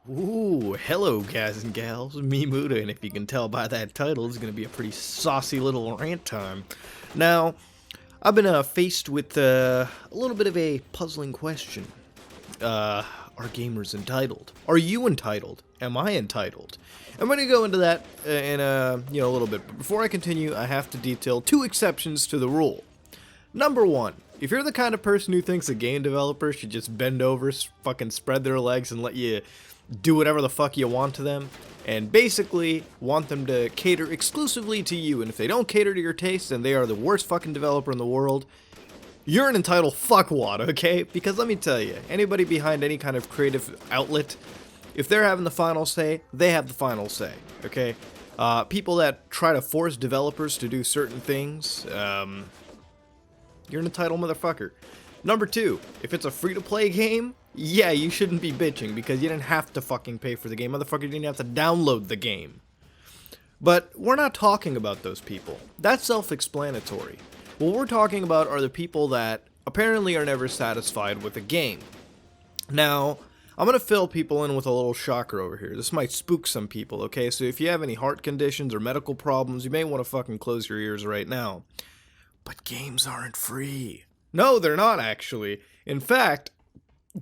Ooh, hello guys and gals, me Muda, and if you can tell by that title, it's going to be a pretty saucy little rant time. Now, I've been faced with a little bit of a puzzling question. Are gamers entitled? Are you entitled? Am I entitled? I'm going to go into that in a little bit, but before I continue, I have to detail two exceptions to the rule. Number one, if you're the kind of person who thinks a game developer should just bend over, fucking spread their legs and let you do whatever the fuck you want to them, and basically want them to cater exclusively to you, and if they don't cater to your taste, then they are the worst fucking developer in the world, you're an entitled fuckwad, okay? Because let me tell you, anybody behind any kind of creative outlet, if they're having the final say, they have the final say, okay? People that try to force developers to do certain things, you're an entitled motherfucker. Number two, if it's a free-to-play game, yeah, you shouldn't be bitching because you didn't have to fucking pay for the game. Motherfucker, you didn't have to download the game. But we're not talking about those people. That's self-explanatory. What we're talking about are the people that apparently are never satisfied with a game. Now, I'm going to fill people in with a little shocker over here. This might spook some people, okay? So if you have any heart conditions or medical problems, you may want to fucking close your ears right now. But games aren't free. No, they're not actually. In fact,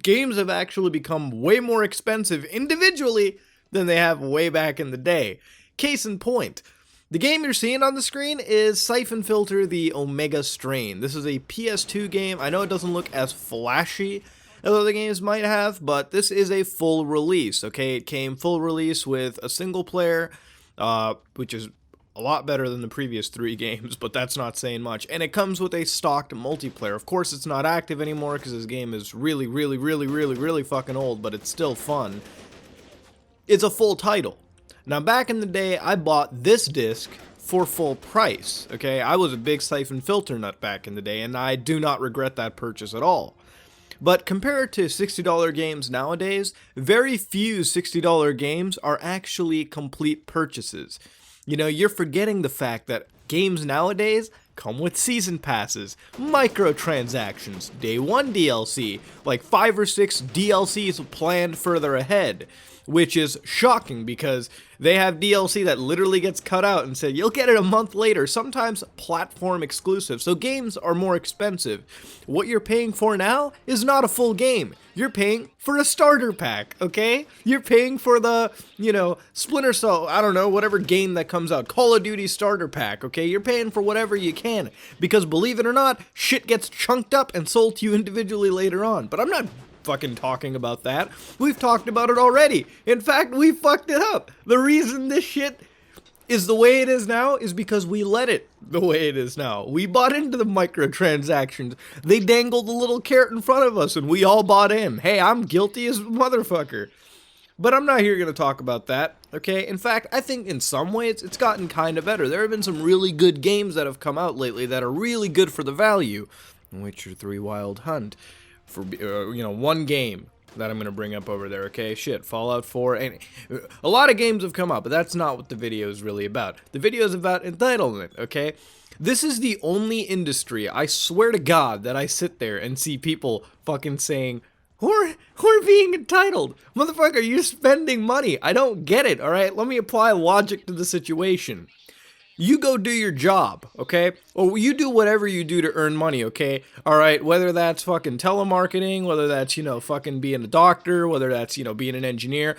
games have actually become way more expensive individually than they have way back in the day. Case in point, the game you're seeing on the screen is Siphon Filter the Omega Strain. This is a PS2 game. I know it doesn't look as flashy as other games might have, but this is a full release, okay? It came full release with a single player, which is a lot better than the previous 3 games, but that's not saying much. And it comes with a stocked multiplayer. Of course, it's not active anymore because this game is really fucking old, but it's still fun. It's a full title. Now, back in the day, I bought this disc for full price, okay? I was a big Siphon Filter nut back in the day, and I do not regret that purchase at all. But compared to $60 games nowadays, very few $60 games are actually complete purchases. You know, you're forgetting the fact that games nowadays come with season passes, microtransactions, day 1 DLC, like 5 or 6 DLCs planned further ahead, which is shocking because they have DLC that literally gets cut out and said you'll get it a month later, sometimes platform exclusive, so games are more expensive. What you're paying for now is not a full game. You're paying for a starter pack, okay? You're paying for the, Splinter Cell, I don't know, whatever game that comes out, Call of Duty starter pack, okay? You're paying for whatever you can, because believe it or not, shit gets chunked up and sold to you individually later on. But I'm not fucking talking about that. We've talked about it already. In fact, we fucked it up. The reason this shit is the way it is now is because we let it the way it is now. We bought into the microtransactions. They dangled a little carrot in front of us and we all bought in. Hey, I'm guilty as a motherfucker. But I'm not here going to talk about that, okay? In fact, I think in some ways it's gotten kind of better. There have been some really good games that have come out lately that are really good for the value. Witcher 3 Wild Hunt. For one game that I'm going to bring up over there, okay? Shit, Fallout 4, and a lot of games have come out, but that's not what the video is really about. The video is about entitlement, okay? This is the only industry, I swear to God, that I sit there and see people fucking saying, we're being entitled. Motherfucker, you're spending money. I don't get it, alright? Let me apply logic to the situation. You go do your job, okay? Or you do whatever you do to earn money, okay? Alright, whether that's fucking telemarketing, whether that's, fucking being a doctor, whether that's, being an engineer.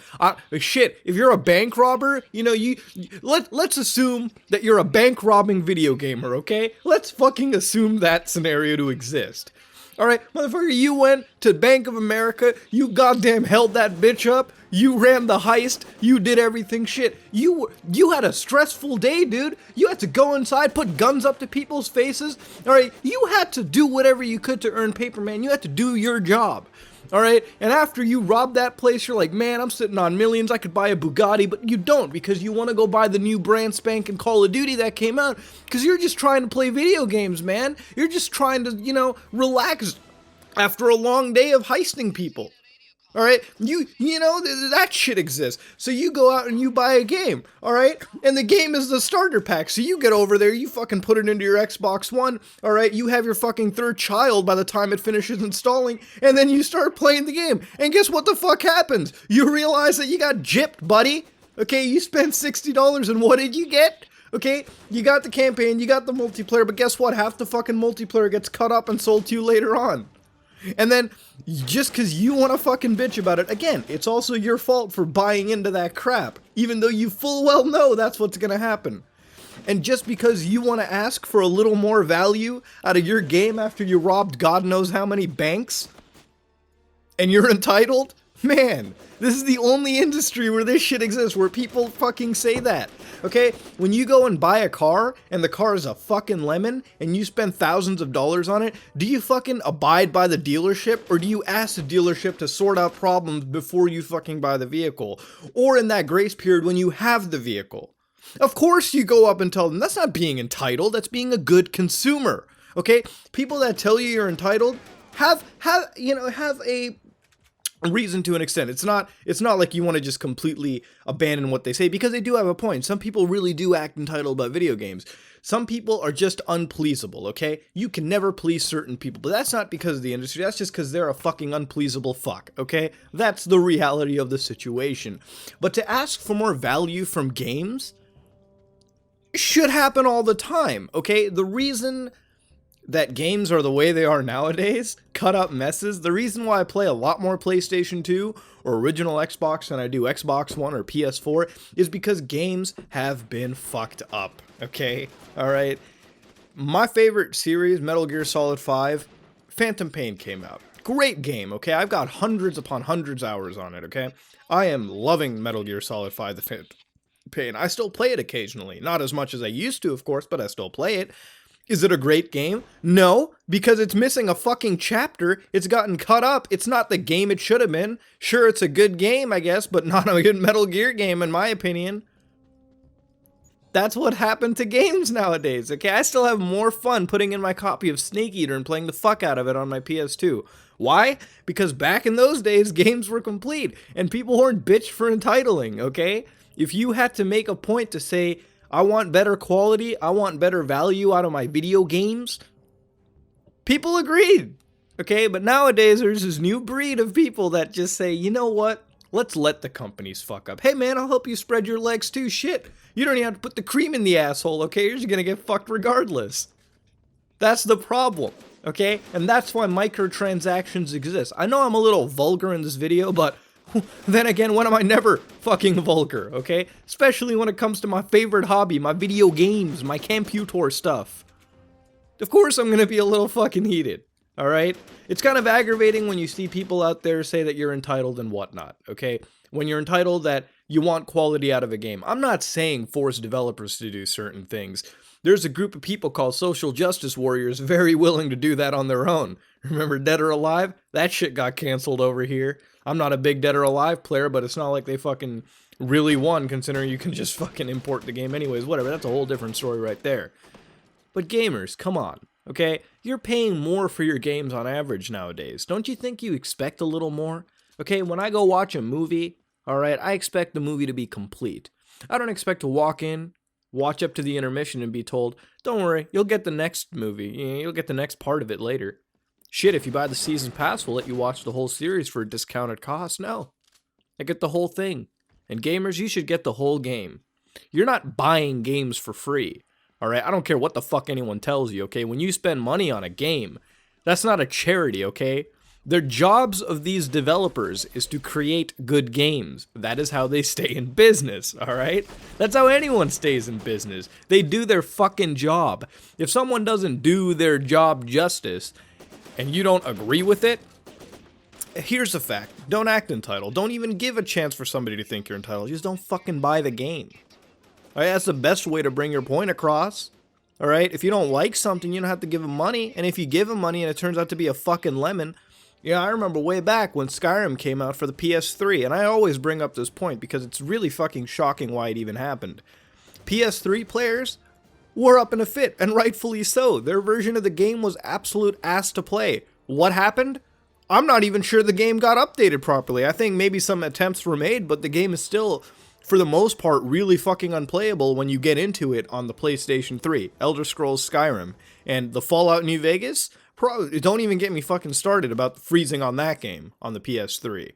Shit, if you're a bank robber, let's assume that you're a bank robbing video gamer, okay? Let's fucking assume that scenario to exist. Alright, motherfucker, you went to Bank of America, you goddamn held that bitch up, you ran the heist, you did everything shit. You had a stressful day, dude. You had to go inside, put guns up to people's faces. Alright, you had to do whatever you could to earn paper, man. You had to do your job. Alright, and after you rob that place, you're like, man, I'm sitting on millions, I could buy a Bugatti, but you don't, because you want to go buy the new brand spanking Call of Duty that came out, because you're just trying to play video games, man. You're just trying to, relax after a long day of heisting people. All right, you know that shit exists. So you go out and you buy a game, all right, and the game is the starter pack. So you get over there, you fucking put it into your Xbox One, all right. You have your fucking third child by the time it finishes installing, and then you start playing the game. And guess what the fuck happens? You realize that you got gypped, buddy. Okay, you spent $60, and what did you get? Okay, you got the campaign, you got the multiplayer, but guess what? Half the fucking multiplayer gets cut up and sold to you later on. And then, just because you want to fucking bitch about it, again, it's also your fault for buying into that crap, even though you full well know that's what's gonna happen. And just because you want to ask for a little more value out of your game after you robbed God knows how many banks, and you're entitled, man, this is the only industry where this shit exists, where people fucking say that. Okay, when you go and buy a car, and the car is a fucking lemon, and you spend thousands of dollars on it, do you fucking abide by the dealership, or do you ask the dealership to sort out problems before you fucking buy the vehicle? Or in that grace period when you have the vehicle? Of course you go up and tell them. That's not being entitled, that's being a good consumer. Okay, people that tell you you're entitled have a reason to an extent. It's not like you want to just completely abandon what they say, because they do have a point. Some people really do act entitled about video games. Some people are just unpleasable, okay? You can never please certain people, but that's not because of the industry, that's just because they're a fucking unpleasable fuck, okay? That's the reality of the situation. But to ask for more value from games should happen all the time, okay? The reason that games are the way they are nowadays, cut up messes, the reason why I play a lot more PlayStation 2 or original Xbox than I do Xbox One or PS4 is because games have been fucked up, okay? Alright? My favorite series, Metal Gear Solid 5, Phantom Pain came out. Great game, okay? I've got hundreds upon hundreds hours on it, okay? I am loving Metal Gear Solid 5, the Phantom Pain. I still play it occasionally. Not as much as I used to, of course, but I still play it. Is it a great game? No, because it's missing a fucking chapter. It's gotten cut up. It's not the game it should have been. Sure, it's a good game, I guess, but not a good Metal Gear game, in my opinion. That's what happened to games nowadays, okay? I still have more fun putting in my copy of Snake Eater and playing the fuck out of it on my PS2. Why? Because back in those days, games were complete, and people weren't bitched for entitling, okay? If you had to make a point to say, I want better quality, I want better value out of my video games, people agreed, okay? But nowadays, there's this new breed of people that just say, you know what? Let's let the companies fuck up. Hey man, I'll help you spread your legs too. Shit, you don't even have to put the cream in the asshole, okay? You're just gonna get fucked regardless. That's the problem, okay? And that's why microtransactions exist. I know I'm a little vulgar in this video, but then again, when am I never fucking vulgar, okay? Especially when it comes to my favorite hobby, my video games, my computer stuff. Of course I'm gonna be a little fucking heated, alright? It's kind of aggravating when you see people out there say that you're entitled and whatnot, okay? When you're entitled that you want quality out of a game. I'm not saying force developers to do certain things. There's a group of people called social justice warriors very willing to do that on their own. Remember Dead or Alive? That shit got canceled over here. I'm not a big Dead or Alive player, but it's not like they fucking really won, considering you can just fucking import the game anyways. Whatever, that's a whole different story right there. But gamers, come on, okay? You're paying more for your games on average nowadays. Don't you think you expect a little more? Okay, when I go watch a movie, alright, I expect the movie to be complete. I don't expect to walk in, watch up to the intermission and be told, don't worry, you'll get the next movie, you'll get the next part of it later. Shit, if you buy the season pass, we'll let you watch the whole series for a discounted cost. No, I get the whole thing. And gamers, you should get the whole game. You're not buying games for free, alright? I don't care what the fuck anyone tells you, okay? When you spend money on a game, that's not a charity, okay? The jobs of these developers is to create good games. That is how they stay in business, alright? That's how anyone stays in business. They do their fucking job. If someone doesn't do their job justice, and you don't agree with it, here's the fact. Don't act entitled. Don't even give a chance for somebody to think you're entitled. Just don't fucking buy the game. Alright, that's the best way to bring your point across. Alright, if you don't like something, you don't have to give them money. And if you give them money and it turns out to be a fucking lemon, yeah, I remember way back when Skyrim came out for the PS3, and I always bring up this point because it's really fucking shocking why it even happened. PS3 players were up in a fit, and rightfully so. Their version of the game was absolute ass to play. What happened? I'm not even sure the game got updated properly. I think maybe some attempts were made, but the game is still, for the most part, really fucking unplayable when you get into it on the PlayStation 3. Elder Scrolls Skyrim. And the Fallout New Vegas, don't even get me fucking started about the freezing on that game on the PS3.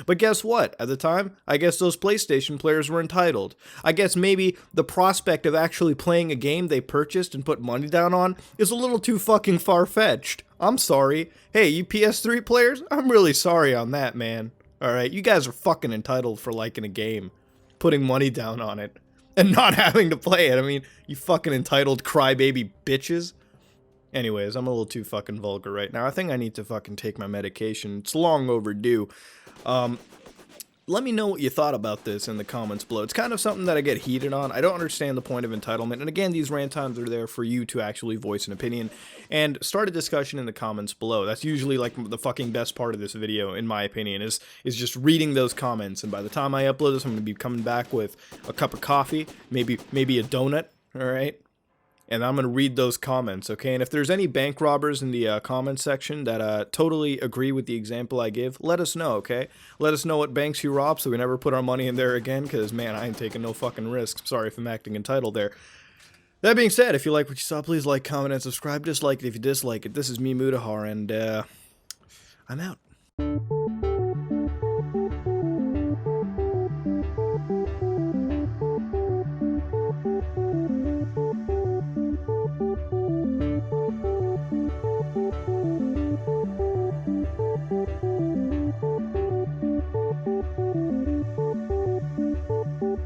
But guess what? At the time, I guess those PlayStation players were entitled. I guess maybe the prospect of actually playing a game they purchased and put money down on is a little too fucking far-fetched. I'm sorry. Hey, you PS3 players, I'm really sorry on that, man. Alright, you guys are fucking entitled for liking a game, putting money down on it, and not having to play it. I mean, you fucking entitled crybaby bitches. Anyways, I'm a little too fucking vulgar right now. I think I need to fucking take my medication. It's long overdue. Let me know what you thought about this in the comments below. It's kind of something that I get heated on. I don't understand the point of entitlement. And again, these rant times are there for you to actually voice an opinion and start a discussion in the comments below. That's usually like the fucking best part of this video, in my opinion, is just reading those comments. And by the time I upload this, I'm going to be coming back with a cup of coffee, maybe a donut, all right? And I'm going to read those comments, okay? And if there's any bank robbers in the comments section that totally agree with the example I give, let us know, okay? Let us know what banks you rob so we never put our money in there again, because, man, I ain't taking no fucking risks. Sorry if I'm acting entitled there. That being said, if you like what you saw, please like, comment, and subscribe. Dislike it if you dislike it. This is me, Mutahar, and I'm out.